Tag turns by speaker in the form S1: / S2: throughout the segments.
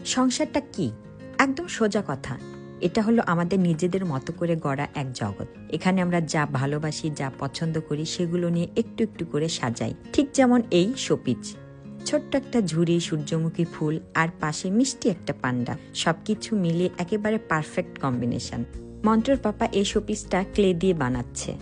S1: সংসারটা কি? একদম সোজা কথা। এটা হলো আমাদের নিজেদের মতো করে গড়া এক জগৎ। এখানে আমরা যা ভালোবাসি, যা পছন্দ করি সেগুলো নিয়ে একটু একটু করে সাজাই। ঠিক যেমন এই শোপিজ, ছোট্ট একটা ঝুড়ি, সূর্যমুখী ফুল আর পাশে মিষ্টি একটা পান্ডা, সবকিছু মিলে একেবারে পারফেক্ট কম্বিনেশন। মন্ত্রর পাপা এই শোপিসটা ক্লে দিয়ে বানাচ্ছে।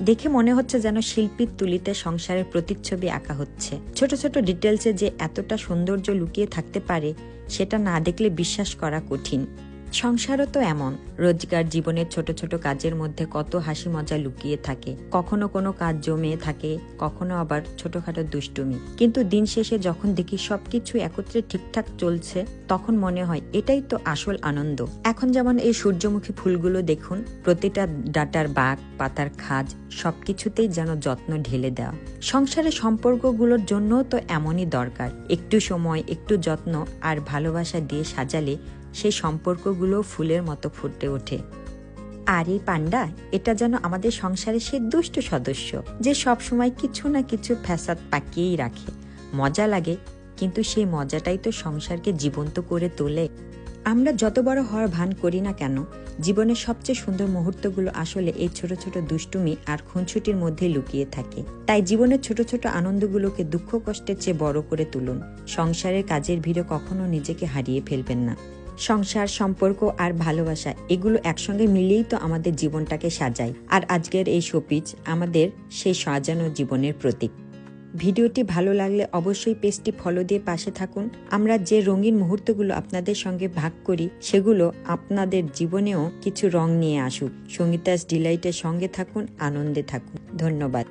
S1: দেখে মনে হচ্ছে যেন শিল্পীর তুলিতে সংসারের প্রতিচ্ছবি আঁকা হচ্ছে। ছোট ছোট ডিটেলসে যে এতটা সৌন্দর্য লুকিয়ে থাকতে পারে সেটা না দেখলে বিশ্বাস করা কঠিন। সংসারও তো এমন। রোজগার জীবনের ছোট ছোট কাজের মধ্যে কত হাসি মজা লুকিয়ে থাকে। কখনো কোনো কাজ জমে থাকে, কখনো আবার ছোটখাটো দুষ্টুমি। কিন্তু দিন শেষে যখন দেখি সবকিছু একত্রে ঠিকঠাক চলছে, তখন মনে হয় এটাই তো আসল আনন্দ। এখন যেমন এই সূর্যমুখী ফুলগুলো দেখুন, প্রতিটা ডাটার বাঁক, পাতার খাজ, সবকিছুতেই যেন যত্ন ঢেলে দেওয়া। সংসারের সম্পর্কগুলোর জন্যও তো এমনই দরকার। একটু সময়, একটু যত্ন আর ভালোবাসা দিয়ে সাজালে সেই সম্পর্কগুলো ফুলের মতো ফুটে ওঠে। আর এই পান্ডা, এটা যেন আমাদের সংসারে সে দুষ্ট সদস্য, যে সবসময় কিছু না কিছু ফ্যাসাদ পাকিয়েই রাখে। মজা লাগে, কিন্তু সেই মজাটাই তো সংসারকে জীবন্ত করে তোলে। আমরা যত বড় হওয়ার ভান করি না কেন, জীবনের সবচেয়ে সুন্দর মুহূর্তগুলো আসলে এই ছোট ছোট দুষ্টুমি আর খুনছুটির মধ্যে লুকিয়ে থাকে। তাই জীবনের ছোট ছোট আনন্দগুলোকে দুঃখ কষ্টের চেয়ে বড় করে তুলুন। সংসারের কাজের ভিড়ে কখনো নিজেকে হারিয়ে ফেলবেন না। সংসার, সম্পর্ক আর ভালোবাসা, এগুলো একসঙ্গে মিলেই তো আমাদের জীবনটাকে সাজায়। আর আজকের এই শোপিজ আমাদের সেই সাজানো জীবনের প্রতীক। ভিডিওটি ভালো লাগলে অবশ্যই পেজটি ফলো দিয়ে পাশে থাকুন। আমরা যে রঙিন মুহূর্তগুলো আপনাদের সঙ্গে ভাগ করি, সেগুলো আপনাদের জীবনেও কিছু রং নিয়ে আসুক। সঙ্গীতাস ডিলাইটের সঙ্গে থাকুন, আনন্দে থাকুন। ধন্যবাদ।